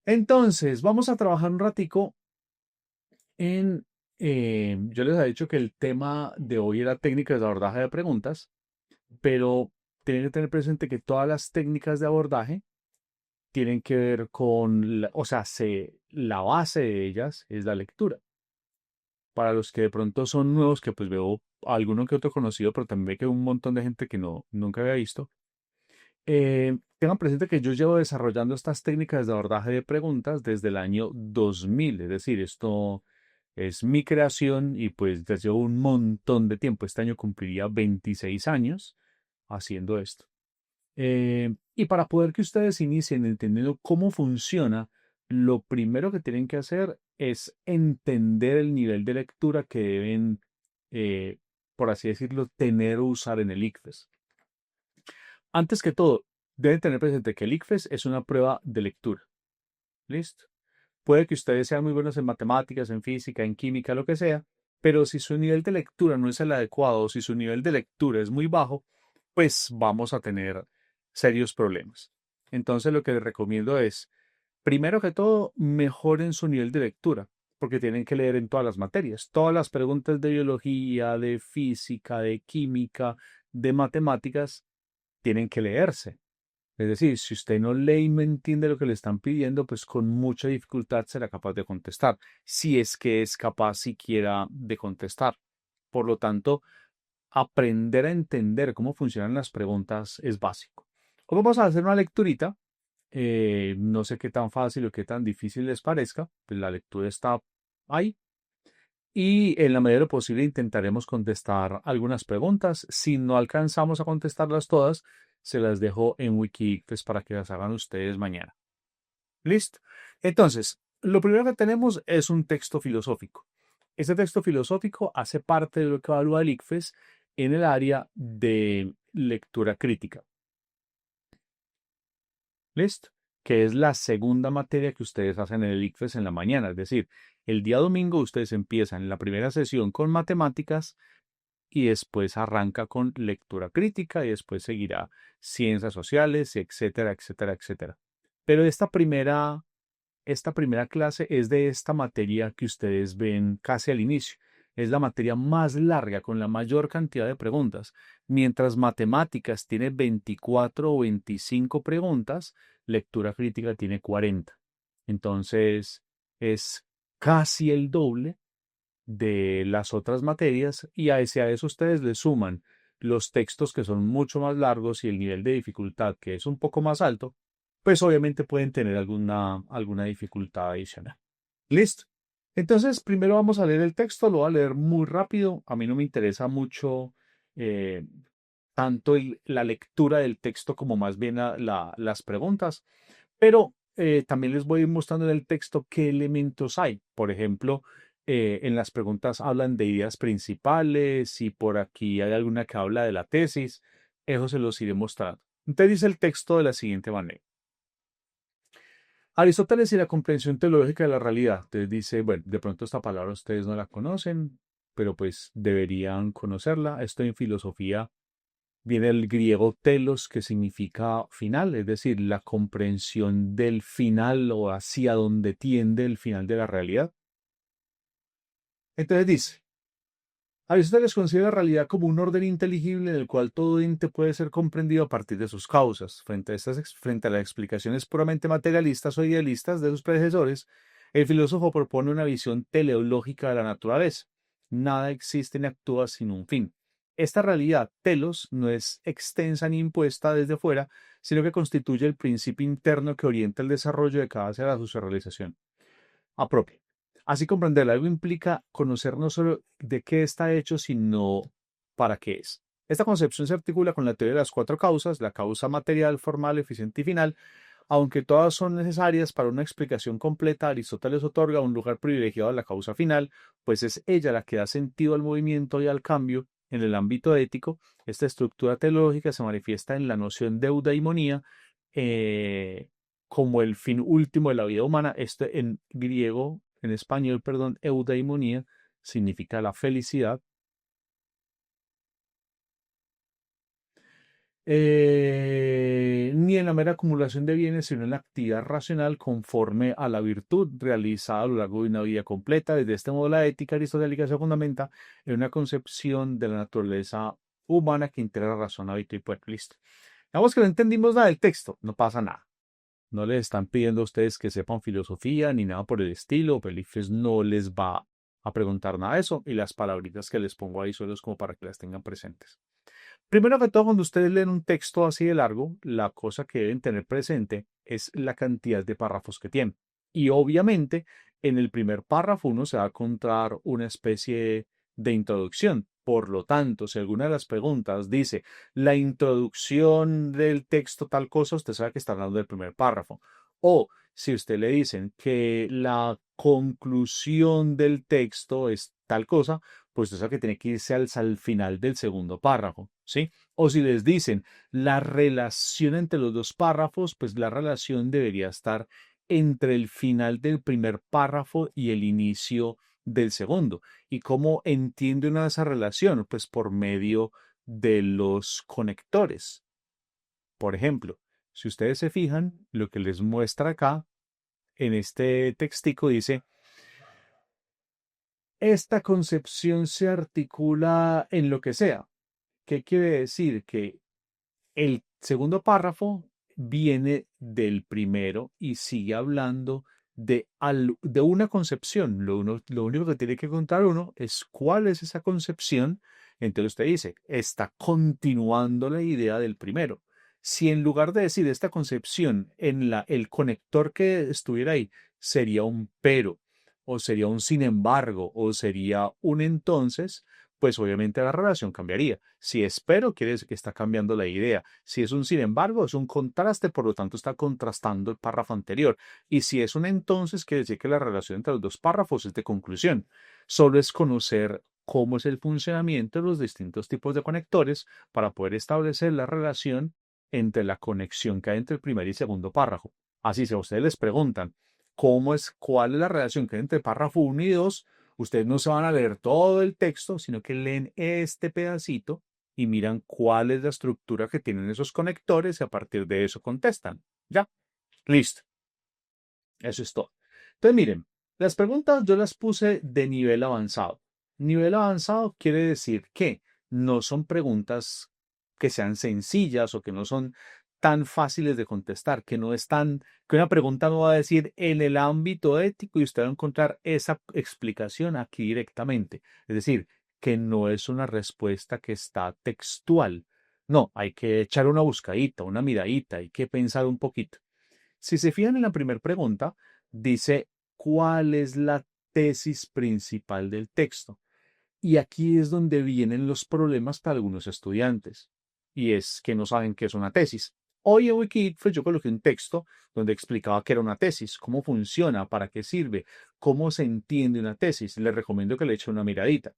Entonces, vamos a trabajar un ratico en... yo les había dicho que el tema de hoy era técnicas de abordaje de preguntas, pero tienen que tener presente que todas las técnicas de abordaje tienen que ver con, o sea, la base de ellas es la lectura. Para los que de pronto son nuevos, que pues veo a alguno que otro conocido, pero también ve que hay un montón de gente que nunca había visto. Tengan presente que yo llevo desarrollando estas técnicas de abordaje de preguntas desde el año 2000, es decir, esto es mi creación y pues ya llevo un montón de tiempo. Este año cumpliría 26 años haciendo esto. Y para poder que ustedes inicien entendiendo cómo funciona, lo primero que tienen que hacer es entender el nivel de lectura que deben, eh, por así decirlo, tener o usar en el ICFES. Antes que todo, deben tener presente que el ICFES es una prueba de lectura. ¿Listo? Puede que ustedes sean muy buenos en matemáticas, en física, en química, lo que sea, pero si su nivel de lectura no es el adecuado o si su nivel de lectura es muy bajo, pues vamos a tener serios problemas. Entonces lo que les recomiendo es, primero que todo, mejoren su nivel de lectura, porque tienen que leer en todas las materias. Todas las preguntas de biología, de física, de química, de matemáticas, tienen que leerse. Es decir, si usted no lee y no entiende lo que le están pidiendo, pues con mucha dificultad será capaz de contestar, si es que es capaz siquiera de contestar. Por lo tanto, aprender a entender cómo funcionan las preguntas es básico. Hoy vamos a hacer una lecturita. No sé qué tan fácil o qué tan difícil les parezca, pues la lectura está ahí. Y en la medida de lo posible intentaremos contestar algunas preguntas. Si no alcanzamos a contestarlas todas, se las dejo en Wiki pues, para que las hagan ustedes mañana. ¿Listo? Entonces, lo primero que tenemos es un texto filosófico. Este texto filosófico hace parte de lo que evalúa el ICFES en el área de lectura crítica. ¿Listo? Que es la segunda materia que ustedes hacen en el ICFES en la mañana. Es decir, el día domingo ustedes empiezan la primera sesión con matemáticas y después arranca con lectura crítica y después seguirá ciencias sociales, etcétera, etcétera, etcétera. Pero esta primera clase es de esta materia que ustedes ven casi al inicio. Es la materia más larga, con la mayor cantidad de preguntas. Mientras matemáticas tiene 24 o 25 preguntas, lectura crítica tiene 40. Entonces, es casi el doble de las otras materias y a eso ustedes le suman los textos que son mucho más largos y el nivel de dificultad que es un poco más alto, pues obviamente pueden tener alguna dificultad adicional. ¿Listo? Entonces, primero vamos a leer el texto, lo voy a leer muy rápido. A mí no me interesa mucho eh, tanto la lectura del texto como más bien las preguntas, pero también les voy a ir mostrando en el texto qué elementos hay. Por ejemplo, en las preguntas hablan de ideas principales y por aquí hay alguna que habla de la tesis. Eso se los iré mostrando. Entonces dice el texto de la siguiente manera. Aristóteles y la comprensión teológica de la realidad. Entonces dice, bueno, de pronto esta palabra ustedes no la conocen, pero pues deberían conocerla. Esto en filosofía viene del griego telos, que significa final, es decir, la comprensión del final o hacia donde tiende el final de la realidad. Entonces dice, Aristóteles considera la realidad como un orden inteligible en el cual todo ente puede ser comprendido a partir de sus causas. Frente a las explicaciones puramente materialistas o idealistas de sus predecesores, el filósofo propone una visión teleológica de la naturaleza. Nada existe ni actúa sin un fin. Esta realidad, telos, no es extensa ni impuesta desde fuera, sino que constituye el principio interno que orienta el desarrollo de cada ser a su realización propia. Así comprenderlo, algo implica conocer no solo de qué está hecho, sino para qué es. Esta concepción se articula con la teoría de las cuatro causas, la causa material, formal, eficiente y final. Aunque todas son necesarias para una explicación completa, Aristóteles otorga un lugar privilegiado a la causa final, pues es ella la que da sentido al movimiento y al cambio. En el ámbito ético, esta estructura teológica se manifiesta en la noción de eudaimonía, eh, como el fin último de la vida humana. Este en griego, en español, perdón, eudaimonía significa la felicidad. Ni en la mera acumulación de bienes, sino en la actividad racional conforme a la virtud realizada a lo largo de una vida completa. Desde este modo, la ética aristotélica se fundamenta en una concepción de la naturaleza humana que integra razón, hábito y poder. Listo. Digamos que no entendimos nada del texto, no pasa nada. No les están pidiendo a ustedes que sepan filosofía ni nada por el estilo. Pelifes no les va a preguntar nada de eso y las palabritas que les pongo ahí solo es como para que las tengan presentes. Primero que todo, cuando ustedes leen un texto así de largo, la cosa que deben tener presente es la cantidad de párrafos que tiene. Y obviamente, en el primer párrafo uno se va a encontrar una especie de introducción. Por lo tanto, si alguna de las preguntas dice la introducción del texto tal cosa, usted sabe que está hablando del primer párrafo. O si usted le dicen que la conclusión del texto es tal cosa, pues usted sabe que tiene que irse al final del segundo párrafo, ¿sí? O si les dicen la relación entre los dos párrafos, pues la relación debería estar entre el final del primer párrafo y el inicio del segundo. ¿Y cómo entiende una esa relación? Pues por medio de los conectores. Por ejemplo, si ustedes se fijan, lo que les muestra acá en este textico dice, esta concepción se articula en lo que sea. ¿Qué quiere decir? Que el segundo párrafo viene del primero y sigue hablando de una concepción. Lo único que tiene que contar uno es cuál es esa concepción. Entonces usted dice, está continuando la idea del primero. Si en lugar de decir esta concepción, el conector que estuviera ahí sería un pero, o sería un sin embargo, o sería un entonces, pues obviamente la relación cambiaría. Si es pero, quiere decir que está cambiando la idea. Si es un sin embargo, es un contraste, por lo tanto está contrastando el párrafo anterior. Y si es un entonces, quiere decir que la relación entre los dos párrafos es de conclusión. Solo es conocer cómo es el funcionamiento de los distintos tipos de conectores para poder establecer la relación entre la conexión que hay entre el primer y segundo párrafo. Así, si a ustedes les preguntan cuál es la relación que hay entre el párrafo uno y 2, ustedes no se van a leer todo el texto, sino que leen este pedacito y miran cuál es la estructura que tienen esos conectores y a partir de eso contestan. Ya, listo. Eso es todo. Entonces, miren, las preguntas yo las puse de nivel avanzado. Nivel avanzado quiere decir que no son preguntas que sean sencillas o que no son tan fáciles de contestar, que no es tan, que una pregunta no va a decir en el ámbito ético y usted va a encontrar esa explicación aquí directamente. Es decir, que no es una respuesta que está textual. No, hay que echar una buscadita, una miradita, hay que pensar un poquito. Si se fijan en la primera pregunta, dice cuál es la tesis principal del texto. Y aquí es donde vienen los problemas para algunos estudiantes. Y es que no saben qué es una tesis. Hoy en Wikipedia yo coloqué un texto donde explicaba qué era una tesis, cómo funciona, para qué sirve, cómo se entiende una tesis. Les recomiendo que le echen una miradita.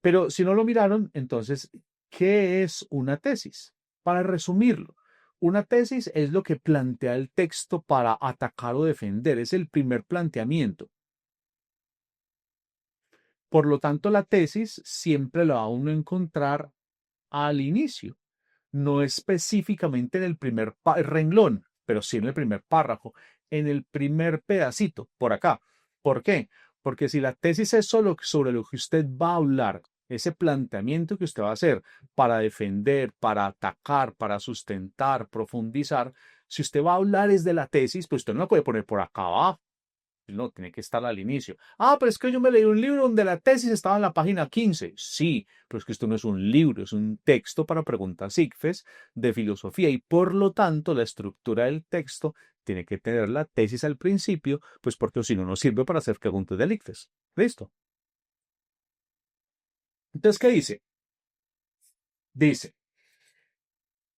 Pero si no lo miraron, entonces, ¿qué es una tesis? Para resumirlo, una tesis es lo que plantea el texto para atacar o defender, es el primer planteamiento. Por lo tanto, la tesis siempre la va a uno a encontrar al inicio, no específicamente en el primer renglón, pero sí en el primer párrafo, en el primer pedacito, por acá. ¿Por qué? Porque si la tesis es solo sobre lo que usted va a hablar, ese planteamiento que usted va a hacer para defender, para atacar, para sustentar, profundizar, si usted va a hablar es de la tesis, pues usted no la puede poner por acá abajo. No, tiene que estar al inicio. Ah, pero es que yo me leí un libro donde la tesis estaba en la página 15. Sí, pero es que esto no es un libro, es un texto para preguntas ICFES de filosofía y por lo tanto la estructura del texto tiene que tener la tesis al principio, pues porque si no, no sirve para hacer preguntas del ICFES. ¿Listo? Entonces, ¿qué dice? Dice,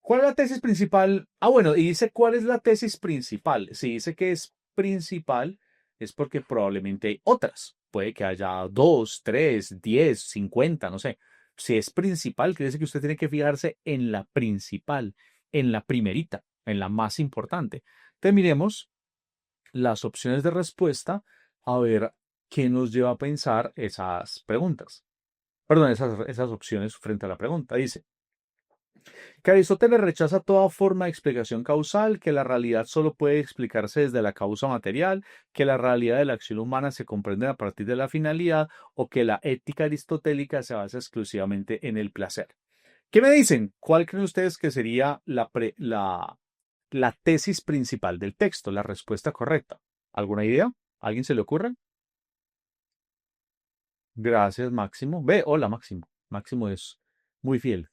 ¿cuál es la tesis principal? Ah, bueno, y dice cuál es la tesis principal. Si dice que es principal, es porque probablemente hay otras. Puede que haya dos, tres, 10, 50, no sé. Si es principal, quiere decir que usted tiene que fijarse en la principal, en la primerita, en la más importante. Entonces miremos las opciones de respuesta a ver qué nos lleva a pensar esas preguntas. Perdón, esas opciones frente a la pregunta. Dice. Que Aristóteles rechaza toda forma de explicación causal, que la realidad solo puede explicarse desde la causa material, que la realidad de la acción humana se comprende a partir de la finalidad o que la ética aristotélica se basa exclusivamente en el placer. ¿Qué me dicen? ¿Cuál creen ustedes que sería la tesis principal del texto, la respuesta correcta? ¿Alguna idea? ¿Alguien se le ocurre? Gracias, Máximo. Ve, hola, Máximo. Máximo es muy fiel.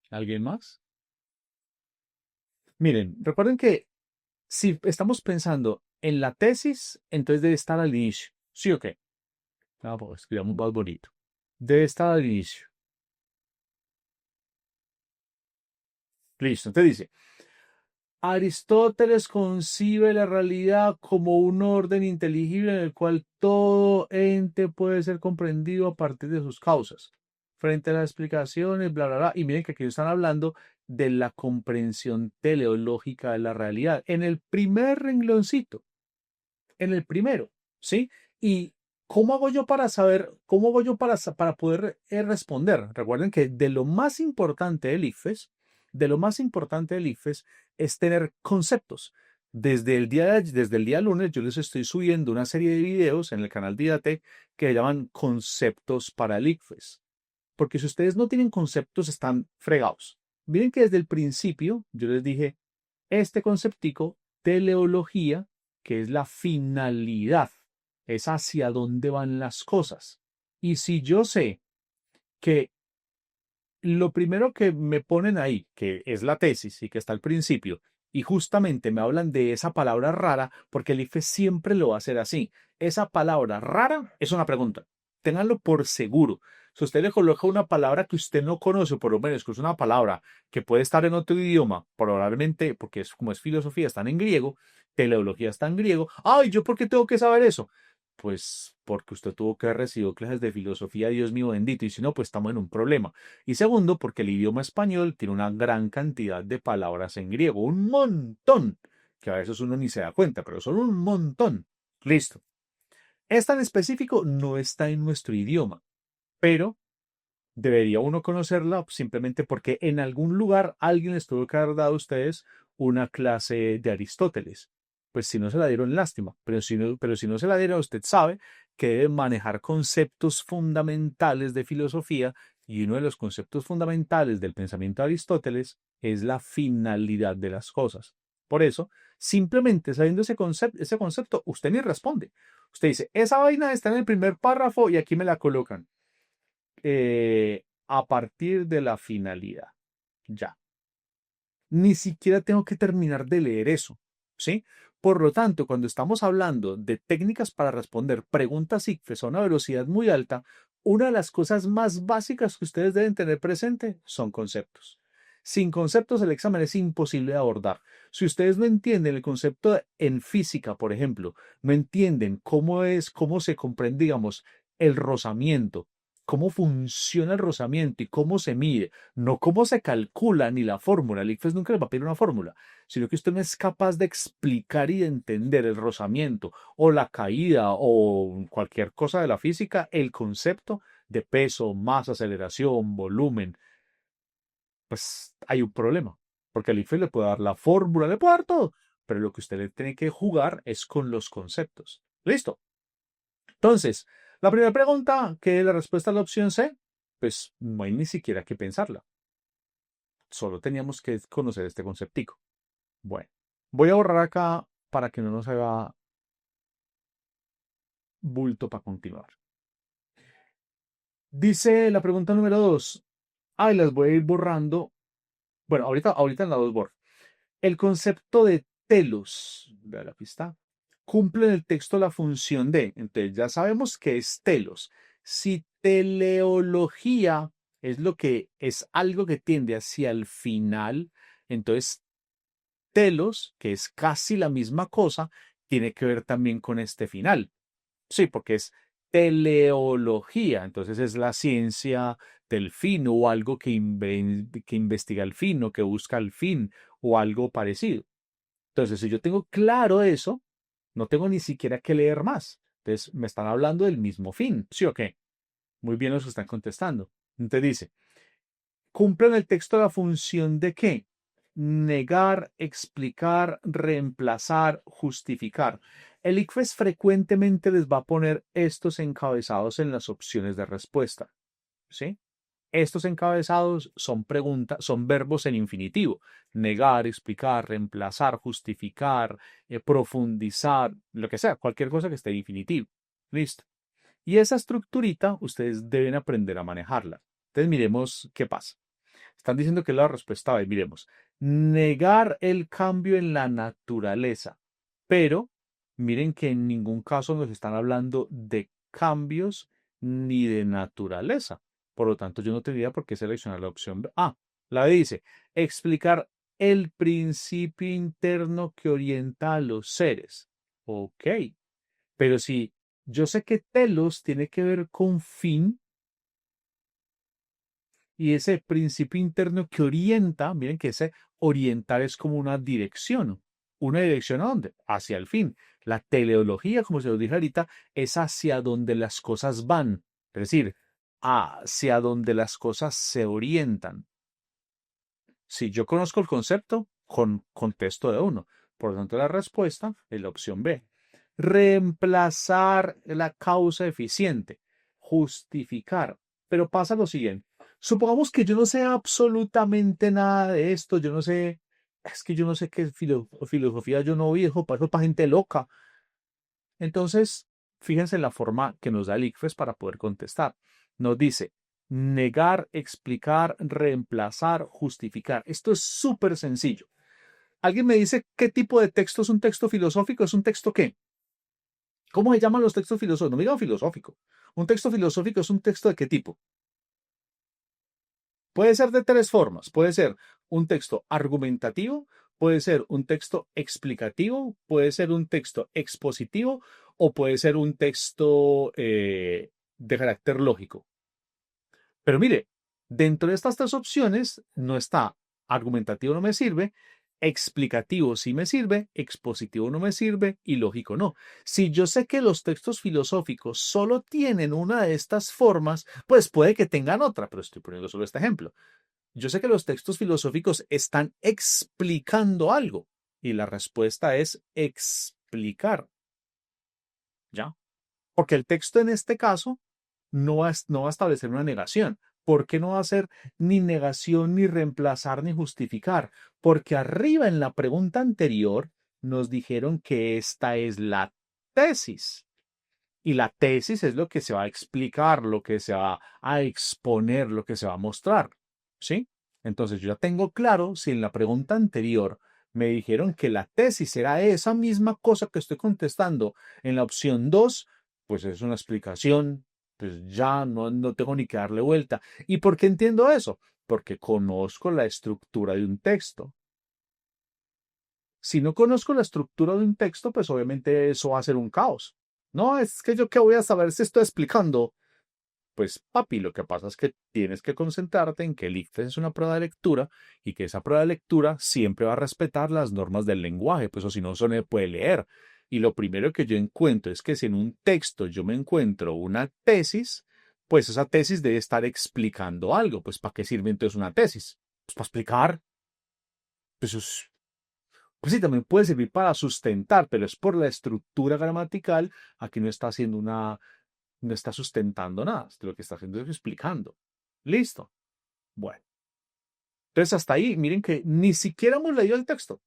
¿Alguien más? Miren, recuerden que si estamos pensando en la tesis, entonces debe estar al inicio. ¿Sí o qué? No, pues escribamos más bonito. Debe estar al inicio. Listo. Entonces dice, Aristóteles concibe la realidad como un orden inteligible en el cual todo ente puede ser comprendido a partir de sus causas. Frente a las explicaciones, bla, bla, bla. Y miren que aquí están hablando de la comprensión teleológica de la realidad. En el primer rengloncito, en el primero, ¿sí? Y ¿cómo hago yo para saber, cómo hago yo para poder responder? Recuerden que de lo más importante del IFES, de lo más importante del IFES es tener conceptos. Desde el día lunes yo les estoy subiendo una serie de videos en el canal de IDATE que se llaman conceptos para el IFES. Porque si ustedes no tienen conceptos, están fregados. Miren que desde el principio yo les dije, este conceptico, teleología, que es la finalidad, es hacia dónde van las cosas. Y si yo sé que lo primero que me ponen ahí, que es la tesis y que está al principio, y justamente me hablan de esa palabra rara, porque el IFE siempre lo va a hacer así. Esa palabra rara es una pregunta. Ténganlo por seguro. Si usted le coloca una palabra que usted no conoce, por lo menos que es una palabra que puede estar en otro idioma, probablemente porque es como es filosofía, están en griego, teleología está en griego. Ay, ¿yo por qué tengo que saber eso? Pues porque usted tuvo que haber recibido clases de filosofía, Dios mío bendito, y si no, pues estamos en un problema. Y segundo, porque el idioma español tiene una gran cantidad de palabras en griego, un montón, que a veces uno ni se da cuenta, pero son un montón. Listo. Esta en específico no está en nuestro idioma, pero debería uno conocerla simplemente porque en algún lugar alguien les tuvo que haber dado a ustedes una clase de Aristóteles. Pues si no se la dieron, lástima, pero si no se la dieron, usted sabe que debe manejar conceptos fundamentales de filosofía y uno de los conceptos fundamentales del pensamiento de Aristóteles es la finalidad de las cosas. Por eso, simplemente sabiendo ese concepto, usted ni responde. Usted dice, esa vaina está en el primer párrafo y aquí me la colocan a partir de la finalidad. Ya. Ni siquiera tengo que terminar de leer eso, ¿sí? Por lo tanto, cuando estamos hablando de técnicas para responder preguntas ICFES a una velocidad muy alta, una de las cosas más básicas que ustedes deben tener presente son conceptos. Sin conceptos, el examen es imposible de abordar. Si ustedes no entienden el concepto en física, por ejemplo, no entienden cómo se comprende, digamos, el rozamiento, cómo funciona el rozamiento y cómo se mide, no cómo se calcula ni la fórmula. El ICFES nunca les va a pedir una fórmula, sino que usted no es capaz de explicar y de entender el rozamiento o la caída o cualquier cosa de la física, el concepto de peso, masa, aceleración, volumen, pues hay un problema. Porque el ICFES le puede dar la fórmula, le puede dar todo, pero lo que usted le tiene que jugar es con los conceptos. ¿Listo? Entonces, la primera pregunta, ¿qué es la respuesta a la opción C? Pues no hay ni siquiera que pensarla. Solo teníamos que conocer este conceptico. Bueno, voy a borrar acá para que no nos haga bulto para continuar. Dice la pregunta número 2. Ay, las voy a ir borrando. Bueno, ahorita en la 2 borro. El concepto de telos, vea la pista, cumple en el texto la función de. Entonces ya sabemos que es telos. Si teleología es lo que es algo que tiende hacia el final, entonces telos, que es casi la misma cosa, tiene que ver también con este final. Sí, porque es teleología, entonces es la ciencia del fin o algo que investiga el fin o que busca el fin o algo parecido. Entonces, si yo tengo claro eso, no tengo ni siquiera que leer más. Entonces, me están hablando del mismo fin, ¿sí o qué? Muy bien los que están contestando. Entonces dice, cumple en el texto la función de qué? Negar, explicar, reemplazar, justificar. El ICFES frecuentemente les va a poner estos encabezados en las opciones de respuesta, ¿sí? Estos encabezados son preguntas, son verbos en infinitivo. Negar, explicar, reemplazar, justificar, profundizar, lo que sea, cualquier cosa que esté en infinitivo. Listo. Y esa estructurita ustedes deben aprender a manejarla. Entonces miremos qué pasa. Están diciendo que es la respuesta B. Miremos. Negar el cambio en la naturaleza. Pero miren que en ningún caso nos están hablando de cambios ni de naturaleza. Por lo tanto, yo no tendría por qué seleccionar la opción B. Ah, la B dice, explicar el principio interno que orienta a los seres. Ok, pero si yo sé que telos tiene que ver con fin, y ese principio interno que orienta, miren que ese orientar es como una dirección. ¿Una dirección a dónde? Hacia el fin. La teleología, como se lo dije ahorita, es hacia donde las cosas van. Es decir, hacia donde las cosas se orientan. Si yo conozco el concepto, contesto de uno. Por lo tanto, la respuesta es la opción B. Reemplazar la causa eficiente. Justificar. Pero pasa lo siguiente. Supongamos que yo no sé absolutamente nada de esto. Yo no sé, es que yo no sé qué es filosofía. Yo no viejo, para eso es para gente loca. Entonces, fíjense en la forma que nos da el ICFES para poder contestar. Nos dice negar, explicar, reemplazar, justificar. Esto es súper sencillo. ¿Alguien me dice qué tipo de texto es un texto filosófico? ¿Es un texto qué? ¿Cómo se llaman los textos filosóficos? No me digan filosófico. ¿Un texto filosófico es un texto de qué tipo? Puede ser de tres formas. Puede ser un texto argumentativo, puede ser un texto explicativo, puede ser un texto expositivo o puede ser un texto de carácter lógico. Pero mire, dentro de estas tres opciones no está argumentativo, no me sirve, explicativo sí me sirve, expositivo no me sirve y lógico no. Si yo sé que los textos filosóficos solo tienen una de estas formas, pues puede que tengan otra, pero estoy poniendo solo este ejemplo. Yo sé que los textos filosóficos están explicando algo y la respuesta es explicar, ¿ya? Porque el texto en este caso no va a establecer una negación. ¿Por qué no va a ser ni negación, ni reemplazar, ni justificar? Porque arriba en la pregunta anterior nos dijeron que esta es la tesis. Y la tesis es lo que se va a explicar, lo que se va a exponer, lo que se va a mostrar. ¿Sí? Entonces yo ya tengo claro si en la pregunta anterior me dijeron que la tesis era esa misma cosa que estoy contestando en la opción 2, pues es una explicación, pues ya no tengo ni que darle vuelta. ¿Y por qué entiendo eso? Porque conozco la estructura de un texto. Si no conozco la estructura de un texto, pues obviamente eso va a ser un caos. No, es que yo qué voy a saber si estoy explicando. Pues papi, lo que pasa es que tienes que concentrarte en que el ICFES es una prueba de lectura y que esa prueba de lectura siempre va a respetar las normas del lenguaje, pues o si no, se puede leer. Y lo primero que yo encuentro es que si en un texto yo me encuentro una tesis, pues esa tesis debe estar explicando algo. Pues ¿para qué sirve entonces una tesis? Pues para explicar. Pues, pues sí, también puede servir para sustentar, pero es por la estructura gramatical. Aquí no está haciendo no está sustentando nada, lo que está haciendo es explicando. Listo. Bueno, entonces hasta ahí, miren que ni siquiera hemos leído el texto.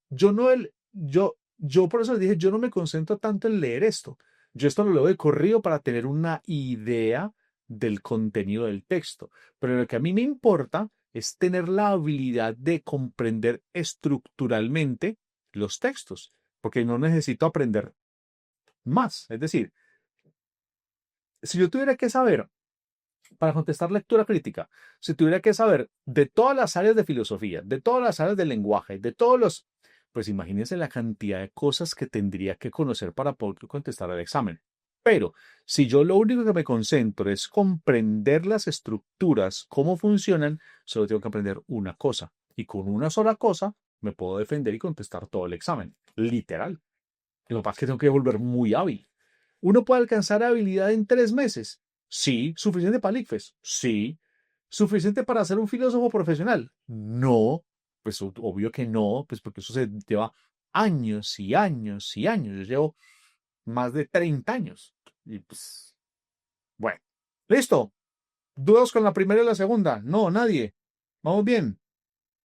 Yo no, yo por eso les dije, yo no me concentro tanto en leer esto. Yo esto lo leo de corrido para tener una idea del contenido del texto. Pero lo que a mí me importa es tener la habilidad de comprender estructuralmente los textos, porque no necesito aprender más. Es decir, si yo tuviera que saber para contestar lectura crítica, si tuviera que saber de todas las áreas de filosofía, de todas las áreas del lenguaje, de todos los, pues imagínense la cantidad de cosas que tendría que conocer para poder contestar el examen. Pero si yo lo único que me concentro es comprender las estructuras, cómo funcionan, solo tengo que aprender una cosa. Y con una sola cosa me puedo defender y contestar todo el examen. Literal. Lo que pasa es que tengo que volver muy hábil. ¿Uno puede alcanzar habilidad en 3 meses? Sí. ¿Suficiente para el ICFES? Sí. ¿Suficiente para ser un filósofo profesional? No. Pues obvio que no, pues porque eso se lleva años y años y años. Yo llevo más de 30 años. Y pues, bueno. Listo. ¿Dudas con la primera y la segunda? No, nadie. Vamos bien.